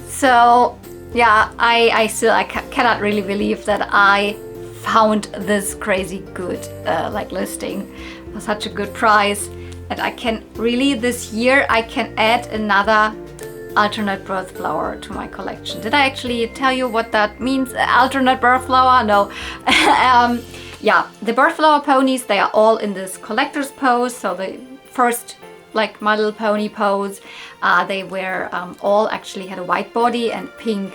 So yeah, I still cannot really believe that I found this crazy good like listing for such a good price. And I can really, this year I can add another alternate birth flower to my collection. Did I actually tell you what that means? Alternate birth flower? No. Yeah, the birth flower ponies, they are all in this collector's pose. So the first, like My Little Pony pose, they were all actually had a white body and pink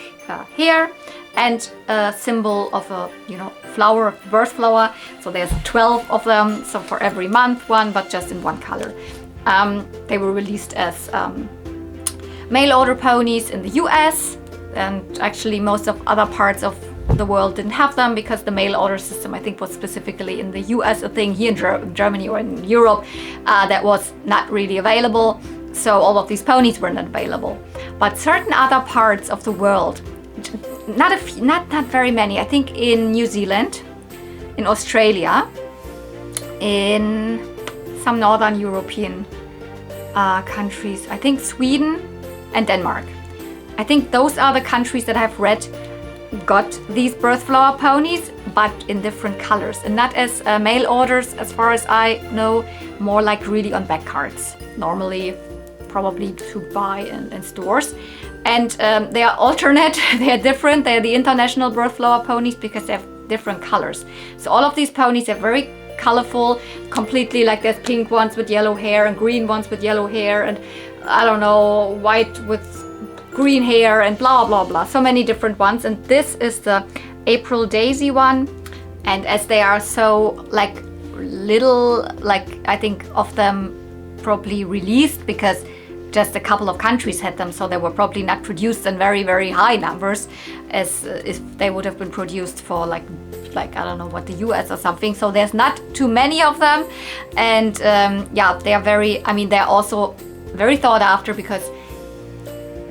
hair, and a symbol of a, you know, flower, birth flower. So there's 12 of them, so for every month one, but just in one color. They were released as mail order ponies in the US, and actually most of other parts of the world didn't have them, because the mail order system, I think, was specifically in the US a thing. Here in Germany or in Europe, that was not really available. So all of these ponies were not available. But certain other parts of the world, not very many. I think in New Zealand, in Australia, in some northern European countries, I think Sweden and Denmark. I think those are the countries that I've read got these birth flower ponies, but in different colors, and not as mail orders, as far as I know, more like really on back cards, normally probably to buy in stores. And they are alternate, they are different, they are the international birth flower ponies, because they have different colors. So all of these ponies are very colorful, completely, like there's pink ones with yellow hair and green ones with yellow hair, and I don't know, white with green hair, and blah blah blah, so many different ones. And this is the April Daisy one, and as they are so like little, like I think of them probably released because just a couple of countries had them, so they were probably not produced in very, very high numbers, as if they would have been produced for like I don't know what, the US or something. So there's not too many of them, and yeah, they are very, I mean, they're also very thought after, because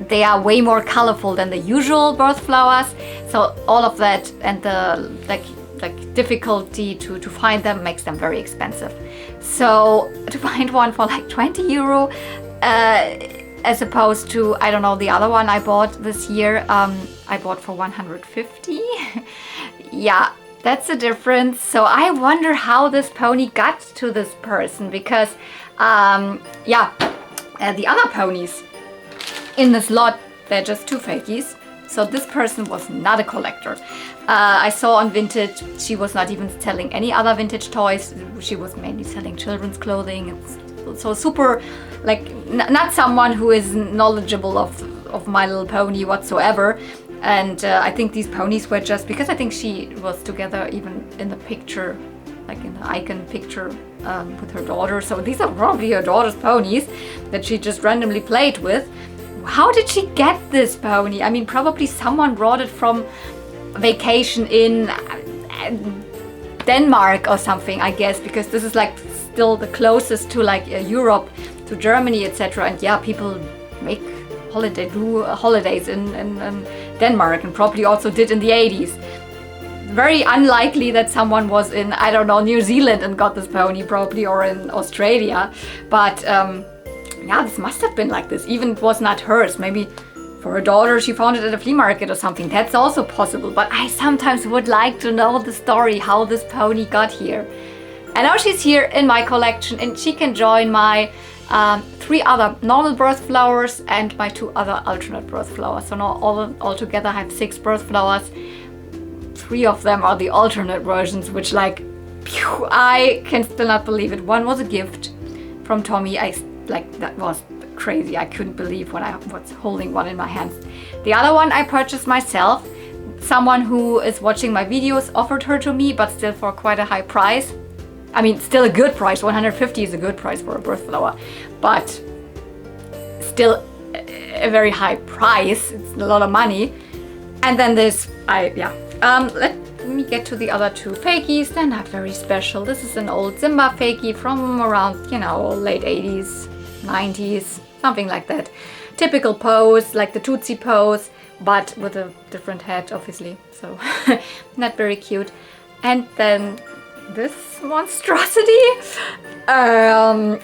they are way more colorful than the usual birth flowers. So all of that, and the like like difficulty to find them makes them very expensive. So to find one for like 20 euro, as opposed to, I don't know, the other one I bought this year, I bought for 150. Yeah, that's the difference. So I wonder how this pony got to this person, because the other ponies in this lot, they're just two fakies. So this person was not a collector. I saw on Vintage, she was not even selling any other vintage toys. She was mainly selling children's clothing. So super, like, not someone who is knowledgeable of My Little Pony whatsoever. And I think these ponies were just, because I think she was together even in the picture, like in the icon picture with her daughter. So these are probably her daughter's ponies that she just randomly played with. How did she get this pony? I mean, probably someone brought it from vacation in Denmark or something, I guess, because this is like still the closest to like Europe, to Germany, etc. And yeah, people make holidays in Denmark, and probably also did in the 80s. Very unlikely that someone was in, I don't know, New Zealand and got this pony, probably, or in Australia. But yeah, this must have been like this. Even it was not hers. Maybe for her daughter, she found it at a flea market or something. That's also possible. But I sometimes would like to know the story, how this pony got here. And now she's here in my collection, and she can join my 3 other normal birth flowers and my 2 other alternate birth flowers. So now all together I have 6 birth flowers. 3 of them are the alternate versions, which, like, phew, I can still not believe it. One was a gift from Tommy. That was crazy. I couldn't believe when I was holding one in my hands. The other one I purchased myself. Someone who is watching my videos offered her to me, but still for quite a high price. I mean, still a good price. 150 is a good price for a birth flower, but still a very high price. It's a lot of money. And then this, let me get to the other 2 fakies. They're not very special. This is an old Simba fakie from around, you know, late 80s, 90s, something like that. Typical pose, like the Tootsie pose, but with a different head, obviously. So not very cute. And then this monstrosity. I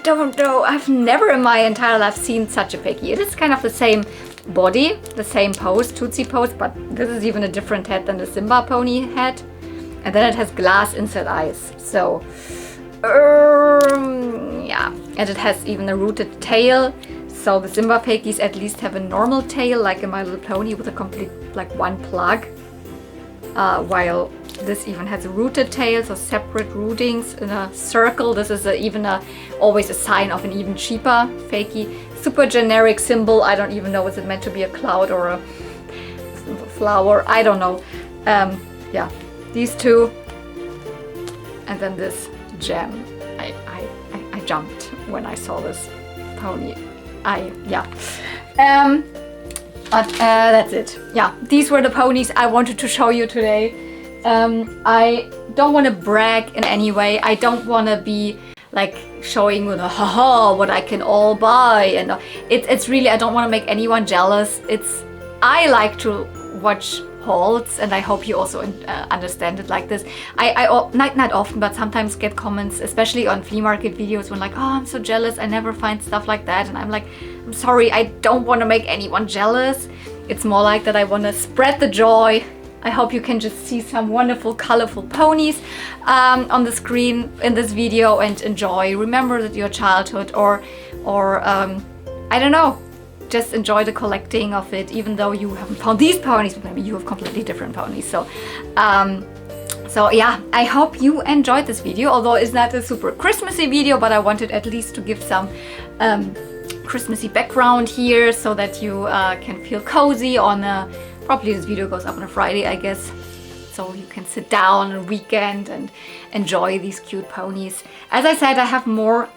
don't know. I've never in my entire life seen such a fakie. It is kind of the same body, the same pose, Tootsie pose, but this is even a different head than the Simba pony head. And then it has glass inside eyes. So, yeah. And it has even a rooted tail. So the Simba fakies at least have a normal tail, like in My Little Pony, with a complete, like, one plug. While this even has a rooted tail, so separate rootings in a circle. This is always a sign of an even cheaper fakie. Super generic symbol. I don't even know, is it meant to be a cloud or a flower? I don't know. Yeah, these 2, and then this gem. I jumped when I saw this pony. But that's it. Yeah, these were the ponies I wanted to show you today. I don't want to brag in any way. I don't want to be like showing with a haha what I can all buy, and it's really, I don't want to make anyone jealous. I like to watch hauls, and I hope you also understand it like this. I not often, but sometimes get comments, especially on flea market videos, when like, oh, I'm so jealous, I never find stuff like that, and I'm like, I'm sorry, I don't want to make anyone jealous. It's more like that I want to spread the joy. I hope you can just see some wonderful, colorful ponies on the screen in this video and enjoy. Remember that your childhood, or I don't know, just enjoy the collecting of it, even though you haven't found these ponies, but maybe you have completely different ponies. So yeah, I hope you enjoyed this video, although it's not a super Christmassy video, but I wanted at least to give some Christmassy background here so that you can feel cozy on probably this video goes up on a Friday, I guess. So you can sit down on a weekend and enjoy these cute ponies. As I said, I have more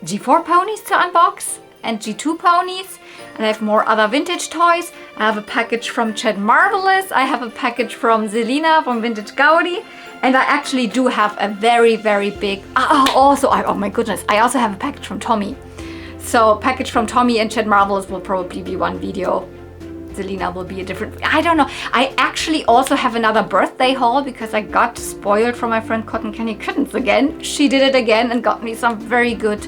G4 ponies to unbox and G2 ponies, and I have more other vintage toys. I have a package from Chad Marvelous, I have a package from Zelina from Vintage Gaudi, and I actually do have a very, very big, oh my goodness, I also have a package from Tommy. So package from Tommy and Chad Marvelous will probably be one video. Selena will be a different, I don't know. I actually also have another birthday haul because I got spoiled from my friend Cotton Candy Kittens again. She did it again and got me some very good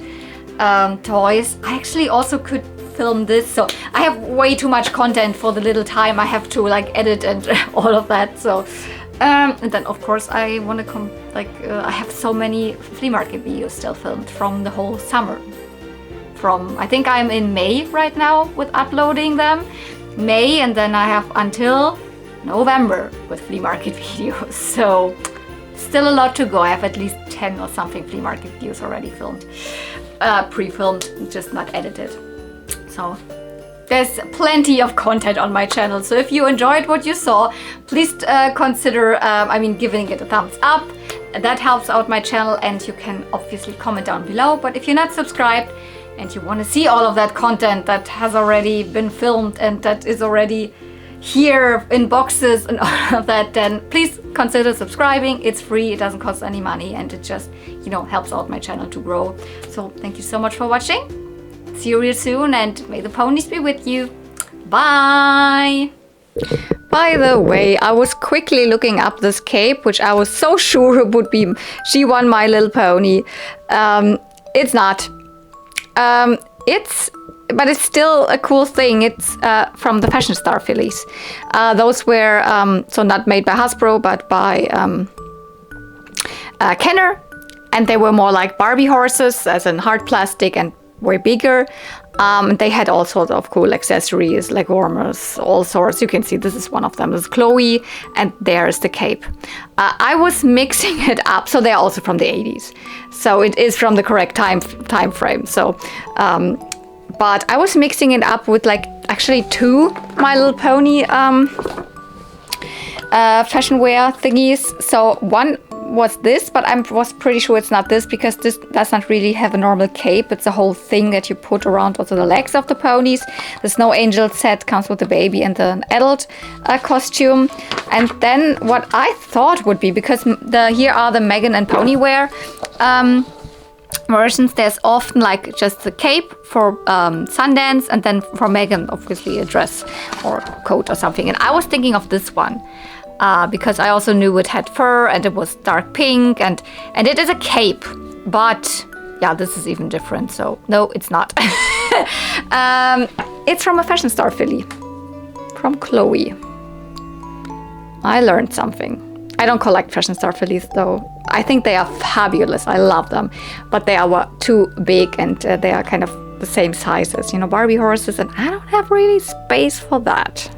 toys. I actually also could film this, so I have way too much content for the little time I have to like edit and all of that. So and then of course I want to come I have so many flea market videos still filmed from the whole summer. From I think I'm in May right now with uploading them, May, and then I have until November with flea market videos. So still a lot to go. I have at least 10 or something flea market videos already filmed, pre-filmed, just not edited. So there's plenty of content on my channel. So if you enjoyed what you saw, please consider, giving it a thumbs up. That helps out my channel, and you can obviously comment down below. But if you're not subscribed and you want to see all of that content that has already been filmed and that is already here in boxes and all of that, then please consider subscribing. It's free, it doesn't cost any money, and it just, helps out my channel to grow. So thank you so much for watching. See you real soon, and may the ponies be with you. Bye! By the way, I was quickly looking up this cape, which I was so sure would be She Won My Little Pony. It's not. But it's still a cool thing. It's from the Fashion Star fillies. Those were so not made by Hasbro, but by Kenner, and they were more like Barbie horses, as in hard plastic, and way bigger. They had all sorts of cool accessories, like warmers, all sorts. You can see this is one of them. This is Chloe, and there's the cape. I was mixing it up, so they're also from the 80s. So it is from the correct time frame. So, but I was mixing it up with actually two My Little Pony fashion wear thingies. So one was this, but I was pretty sure it's not this, because this does not really have a normal cape. It's a whole thing that you put around also the legs of the ponies. The Snow Angel set comes with the baby and the adult costume. And then what I thought would be, because here are the Megan and Pony wear versions, there's often just the cape for Sundance, and then for Megan obviously a dress or coat or something. And I was thinking of this one. Because I also knew it had fur and it was dark pink, and it is a cape, but yeah, this is even different. So no, it's not. It's from a Fashion Star filly, from Chloe. I learned something. I don't collect Fashion Star fillies though. I think they are fabulous. I love them, but they are too big, and they are kind of the same size as Barbie horses, and I don't have really space for that.